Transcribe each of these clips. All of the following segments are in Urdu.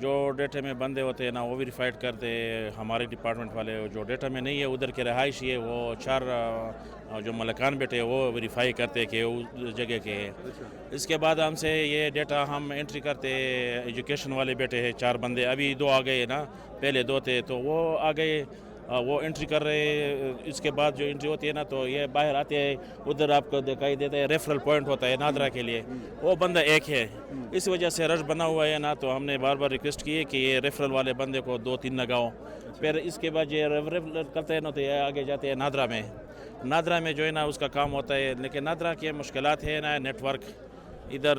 جو ڈیٹا میں بندے ہوتے ہیں نا وہ ویریفائڈ کرتے ہیں ہمارے ڈپارٹمنٹ والے. جو ڈیٹا میں نہیں ہے ادھر کے رہائشی ہے وہ 4 جو ملکان بیٹے ہیں وہ ویریفائی کرتے کہ اس جگہ کے ہے. اس کے بعد ہم سے یہ ڈیٹا ہم انٹری کرتے. ایجوکیشن والے بیٹے ہیں 4 بندے, ابھی 2 آ گئے نا, پہلے 2 تھے تو وہ آ گئے, وہ انٹری کر رہے. اس کے بعد جو انٹری ہوتی ہے نا تو یہ باہر آتے ہیں. ادھر آپ کو دکھائی دیتا ہے ریفرل پوائنٹ ہوتا ہے نادرا کے لیے, وہ بندہ ایک ہے. اس وجہ سے رش بنا ہوا ہے نا, تو ہم نے بار بار ریکویسٹ کی ہے کہ یہ ریفرل والے بندے کو 2-3 لگاؤ. پھر اس کے بعد یہ ریفرل کرتے ہیں نا تو یہ آگے جاتے ہیں نادرا میں. نادرا میں جو ہے نا اس کا کام ہوتا ہے, لیکن نادرا کے مشکلات ہیں نا, نیٹ ورک ادھر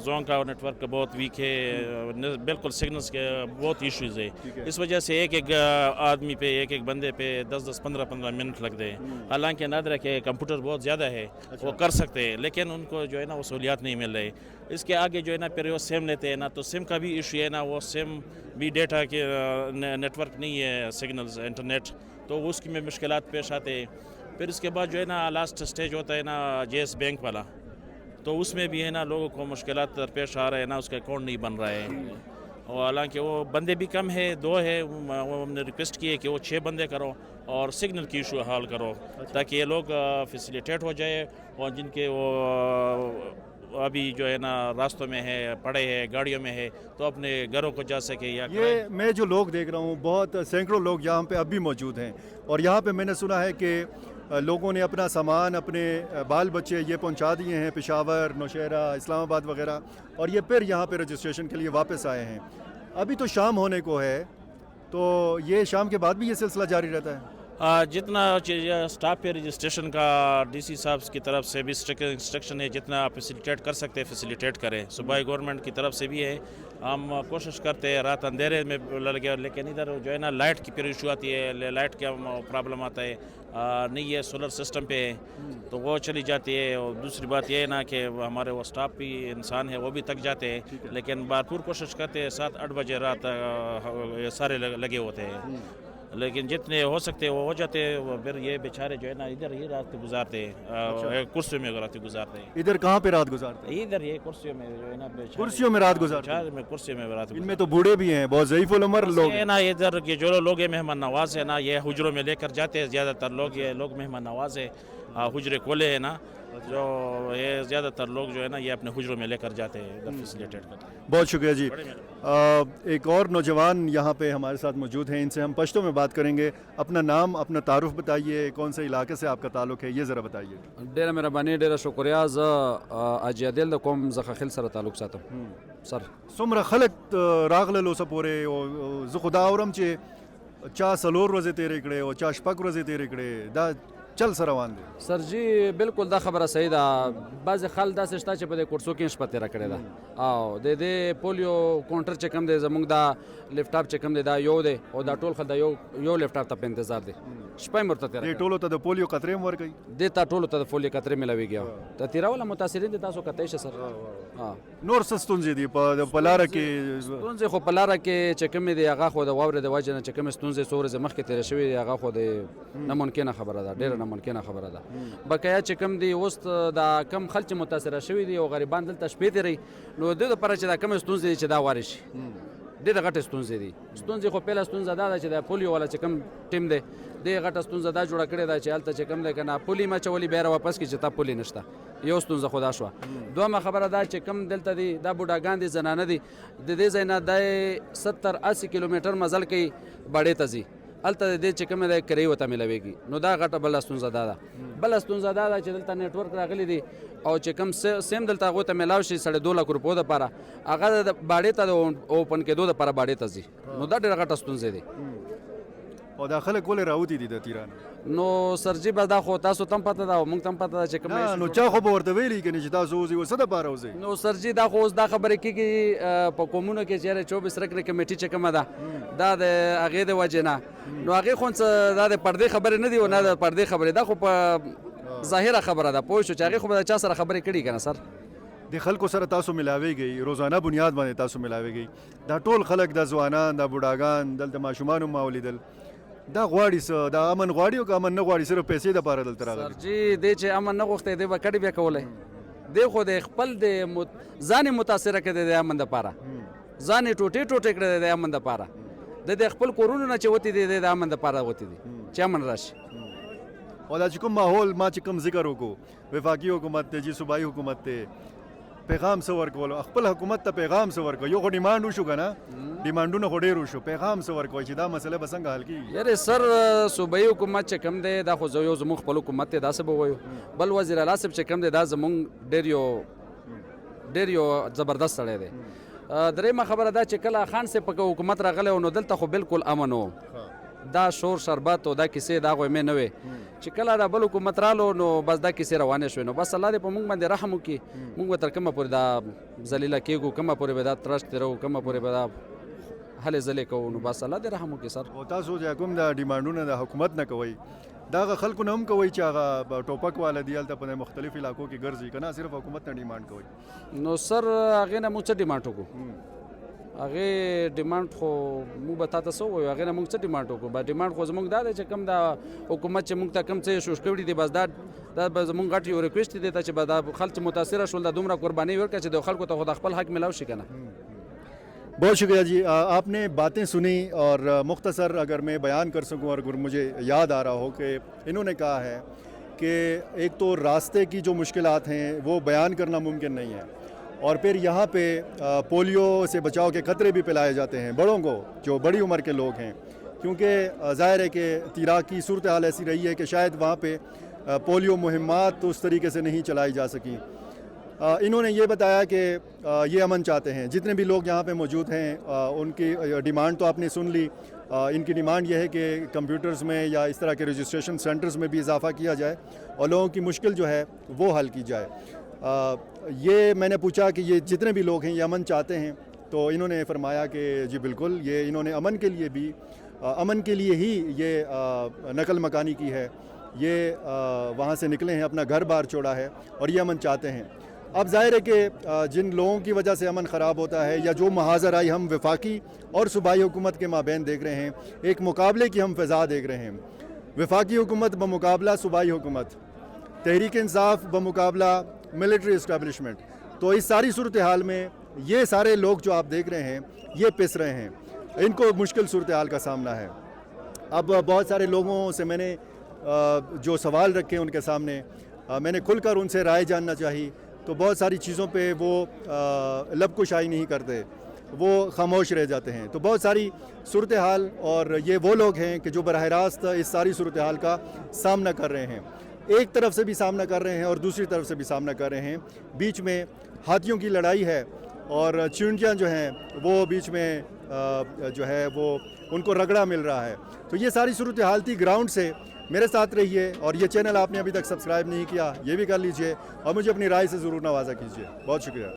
زون کا نیٹ ورک بہت ویک ہے, بالکل سگنلس کے بہت ایشوز ہے. اس وجہ سے ایک آدمی پہ ایک بندے پہ 10-15 منٹ لگتے ہیں. حالانکہ نادرا کے کمپیوٹر بہت زیادہ ہے, وہ کر سکتے ہیں, لیکن ان کو جو ہے نا وہ سہولیات نہیں مل رہی. اس کے آگے جو ہے نا پھر وہ سیم لیتے ہیں نا, تو سیم کا بھی ایشو ہے نا, وہ سیم بھی ڈیٹا کے نیٹ ورک نہیں ہے, سگنلز انٹرنیٹ, تو اس کی میں مشکلات پیش آتے ہیں. پھر اس کے بعد جو ہے نا لاسٹ سٹیج ہوتا ہے نا JS بینک والا, تو اس میں بھی ہے نا لوگوں کو مشکلات پیش آ رہے ہیں نا, اس کا اکاؤنٹ نہیں بن رہا ہے. اور حالانکہ وہ بندے بھی کم ہے, 2 ہے. وہ ہم نے ریکویسٹ کی ہے کہ وہ 6 بندے کرو اور سگنل کی ایشو حل کرو, تاکہ یہ لوگ فیسیلیٹیٹ ہو جائے. اور جن کے وہ ابھی جو ہے نا راستوں میں ہے, پڑے ہیں, گاڑیوں میں ہے, تو اپنے گھروں کو جا سکے. یا یہ میں جو لوگ دیکھ رہا ہوں, بہت سینکڑوں لوگ یہاں پہ اب بھی موجود ہیں, اور یہاں پہ میں نے سنا ہے کہ لوگوں نے اپنا سامان, اپنے بال بچے یہ پہنچا دیے ہیں پشاور, نوشہرہ, اسلام آباد وغیرہ, اور یہ پھر یہاں پہ رجسٹریشن کے لیے واپس آئے ہیں. ابھی تو شام ہونے کو ہے, تو یہ شام کے بعد بھی یہ سلسلہ جاری رہتا ہے؟ جتنا اسٹاف پہ رجسٹریشن کا DC صاحب کی طرف سے بھی انسٹرکشن ہے, جتنا آپ فیسیلیٹیٹ کر سکتے ہیں فیسیلیٹیٹ کریں. صوبائی گورنمنٹ کی طرف سے بھی ہے, ہم کوشش کرتے ہیں. رات اندھیرے میں لگے, لیکن ادھر جو ہے نا لائٹ کی پھر ایشو آتی ہے, لائٹ کا پرابلم آتا ہے. نہیں ہے سولر سسٹم پہ, تو وہ چلی جاتی ہے. اور دوسری بات یہ ہے نا کہ ہمارے وہ اسٹاف بھی انسان ہے, وہ بھی تک جاتے ہیں, لیکن بھرپور کوشش کرتے ہیں. 7-8 بجے رات سارے لگے ہوتے ہیں, لیکن جتنے ہو سکتے وہ ہو جاتے ہیں. پھر یہ بیچارے جو ہے نا ادھر ہی رات گزارتے ہیں, کرسیوں میں رات گزارتے ہیں. ادھر کہاں پہ رات گزارتے ہیں؟ ادھر یہ کرسیوں میں جو ہے نا, کرسیوں میں رات گزارتے ہیں؟ کرسیوں میں رات. ان میں تو بوڑھے بھی ہیں, بہت ضعیف العمر لوگ ہے نا. ادھر کے جو لوگ ہیں مہمان نواز ہے نا, یہ حجروں میں لے کر جاتے ہیں. زیادہ تر لوگ یہ لوگ مہمان نواز ہے, حجرے کھولے ہیں نا, جو یہ زیادہ تر لوگ جو ہے نا یہ اپنے حجروں میں لے کر جاتے ہیں, ادھر فیسیلیٹیٹ کرتے ہیں. بہت شکریہ جی. ایک اور نوجوان یہاں پہ ہمارے ساتھ موجود ہیں, ان سے ہم پشتو میں بات کریں گے. اپنا نام, اپنا تعارف بتائیے, کون سے علاقے سے آپ کا تعلق ہے, یہ ذرا بتائیے. ډیره مهرباني, ډیره شکریا. زه اجي عادل د کوم زخخیل سره تعلق ساتم. سر څومره خلک راغلل اوسه پورې, زه خو دا اورم چې چا 4 ورځې تېرې کړې او چا 6 ورځې تېرې کړې, دا چل سره روان دي. سر جی بالکل دا خبره صحیح ده. بعضې خل داسې شته چې په دې کورسو کې شپه تېره کړې ده, او د دې پولیو کاونټر چې کوم دی زموږ دا لیپټاپ چې کوم دی دا یو دی, او دا ټول خلک دا یو لیپټاپ ته په انتظار دی. شپه یې ورته تېره دې ټولو ته د پولیو قطرې هم ورکوي؟ دې ته ټولو ته د پولیو قطرې ملاویږي. ته تېروله متاثرین دي, تاسو کتی شئ سر. نور څه ستونزې دي په لاره کې؟ ستونزې خو په لاره کې چې کومې دي هغه خو د واورې د وجې نه چې کومې ستونزې څو ورځې مخکې تېرې شوې دي, هغه خو د ناممکنه خبره ده, ډېره ناممکنه خبره ده. بقایا چې کوم دي اوس دا کم خلک چې متاثره شوي دي او غریبان دلته شپې تېروي, نو د دې لپاره چې دا کومې ستونزې دي چې دا وارې شي, ډېرې غټې ستونزې دي. ستونزې خو پیله ستونزه دا ده چې د پولیو والا چې کوم ټیم دی, دې غټه ستونزه دا جوړه کړې ده چې هلته چې کوم دی که نه پولي مچولي, بیا واپس کړي چې تا پولي نشته. یو ستونزه خو دا شوه. دویمه خبره دا چې کوم دلته دي دا بوډاګان دي, زنانه دي, د دې ځای نه دی 70-80 کیلومیټر مزل کوي باډې ته ځي, هلته د دې چې کومه دی کرایي ورته میلاویږي. نو دا غټه بله ستونزه دا ده. بله ستونزه دا ده چې دلته نیټ ورک راغلی دی, او چې کوم سیم دلته هغوی ته میلاو شي 2.5 لک روپیو دپاره, هغه د باډې ته د اوپن کېدو دپاره باډې ته ځي. نو دا ډېره غټه ستونزه دی. او دا خلک ولې راوتي دي د تیران؟ نو سرجي به دا خو تاسو ته هم پته ده او موږ ته هم پته ده چې کوم نه, نو چا خو به ورته ویلي که نه چې تاسو اوسئ, څه دپاره اوسئ؟ نو سرجي دا خو اوس دا خبرې کېږي په قومونو کې چېرې 24 رکنې کمیټي چې کومه ده, دا د هغې د وجې نه, نو هغې خو څه دا د پردې خبرې نه دي او نه د پردې خبرې, دا خو په ظاهره خبره ده. پوه شو چې هغې خو به د چا سره خبرې کړي که نه سر. د خلکو سره تاسو ملاویږئ, روزانه بنیاد باندې تاسو ملاویږئ. دا ټول خلک, دا ځوانان, دا بوډاګان, دلته ماشومان هم ما ولیدل, دا غواړي څه؟ دا امن غواړي او که امن نه غواړي, صرف پیسې دپاره دلته راغلي؟ سرجي دی چې امن نه غوښتی دی به کډې بیا کولی, دی خو د خپل د ځان یې متاثره کړی دی امن دپاره, ځان یې ټوټې ټوټې کړی دی د امن دپاره د دې خپل کورونو نه چې وتې دی د امن دپاره وتې دي چې امن راشي. اور دا چې کوم ماحول ما چې کوم ذکر وکړو وفاقي حکومت ته جی صوبایي حکومت ته پیغام څه ورکول خپل حکومت ته پیغام څه ورکول یو خو ډیمانډ وشو که نه ډیمانډونه خو ډېر وشو پیغام څه ورکوي چې دا مسله به څنګه حل کېږي. یاره سر صوبایي حکومت چې کوم دی دا خو یو زموږ خپل حکومت دی داسې به وایو. بل وزیر اعلی صاحب چې کوم دی دا زموږ ډېر یو زبردست سړی دی. درېیمه خبره دا چې کله خان صاحب په حکومت راغلی و نو دلته خو بالکل امن و دا شور شربت او دا کیسې دا غوې مې نه وې چې کله دا بل حکومت رالو نو بس دا کیسې روانې شوې نو بس الله دې په موږ باندې رحم وکړي موږ به تر کومه پورې دا ذلیله کېږو کومه پورې به دا ترش تېرو کومه پورې به دا هلې ځلې کوو نو بس الله دې رحم وکړي سر. او تاسو چې کوم دا ډیمانډونه د حکومت نه کوئ دا هغه خلکو نه هم کوئ چې هغه ټوپک والا دی هلته په مختلف علاقو کې ګرځي که نه صرف حکومت نه ډیمانډ کوئ؟ نو سر هغې نه موږ څه ډیمانډ وکړو هغې ډیمانډ خو موږ به تا ته څه ووایو هغې نه موږ څه ډیمانډ وکړو ډیمانډ خو زموږ دا دی چې کوم دا حکومت چې موږ ته کوم څه شوش کړي دي بس دا به زموږ غټ یو ریکویسټ دی ته چې به دا خلک متاثره شول دا دومره قرباني ورکړه چې د خلکو ته خو د خپل حق ملاو شي که نه. بہت شکریہ جی آپ نے باتیں سنی اور مختصر اگر میں بیان کر سکوں اور اگر مجھے یاد آ رہا ہو کہ انہوں نے کہا ہے کہ ایک تو راستے کی جو مشکلات ہیں وہ بیان کرنا ممکن نہیں ہے اور پھر یہاں پہ پولیو سے بچاؤ کے خطرے بھی پلائے جاتے ہیں بڑوں کو جو بڑی عمر کے لوگ ہیں کیونکہ ظاہر ہے کہ تیرا کی صورتحال ایسی رہی ہے کہ شاید وہاں پہ پولیو مہمات اس طریقے سے نہیں چلائی جا سکیں. انہوں نے یہ بتایا کہ یہ امن چاہتے ہیں جتنے بھی لوگ یہاں پہ موجود ہیں ان کی ڈیمانڈ تو آپ نے سن لی. ان کی ڈیمانڈ یہ ہے کہ کمپیوٹرز میں یا اس طرح کے رجسٹریشن سینٹرز میں بھی اضافہ کیا جائے اور لوگوں کی مشکل جو ہے وہ حل کی جائے. یہ میں نے پوچھا کہ یہ جتنے بھی لوگ ہیں یہ امن چاہتے ہیں تو انہوں نے فرمایا کہ جی بالکل یہ انہوں نے امن کے لیے ہی یہ نقل مکانی کی ہے یہ وہاں سے نکلے ہیں اپنا گھر بار چھوڑا ہے اور یہ امن چاہتے ہیں. اب ظاہر ہے کہ جن لوگوں کی وجہ سے امن خراب ہوتا ہے یا جو محاذر آئی ہم وفاقی اور صوبائی حکومت کے مابین دیکھ رہے ہیں ایک مقابلے کی ہم فضا دیکھ رہے ہیں. وفاقی حکومت بمقابلہ صوبائی حکومت تحریک انصاف بمقابلہ ملٹری اسٹیبلشمنٹ تو اس ساری صورتحال میں یہ سارے لوگ جو آپ دیکھ رہے ہیں یہ پس رہے ہیں ان کو مشکل صورتحال کا سامنا ہے. اب بہت سارے لوگوں سے میں نے جو سوال رکھے ان کے سامنے میں نے کھل کر ان سے رائے جاننا چاہی تو بہت ساری چیزوں پہ وہ لب کشائی نہیں کرتے وہ خاموش رہ جاتے ہیں. تو بہت ساری صورتحال اور یہ وہ لوگ ہیں کہ جو براہ راست اس ساری صورتحال کا سامنا کر رہے ہیں ایک طرف سے بھی سامنا کر رہے ہیں اور دوسری طرف سے بھی سامنا کر رہے ہیں. بیچ میں ہاتھیوں کی لڑائی ہے اور چونٹیاں جو ہیں وہ بیچ میں جو ہے وہ ان کو رگڑا مل رہا ہے. تو یہ ساری صورتحال تھی گراؤنڈ سے. میرے ساتھ رہیے اور یہ چینل آپ نے ابھی تک سبسکرائب نہیں کیا یہ بھی کر لیجئے اور مجھے اپنی رائے سے ضرور نوازا کیجیے. بہت شکریہ.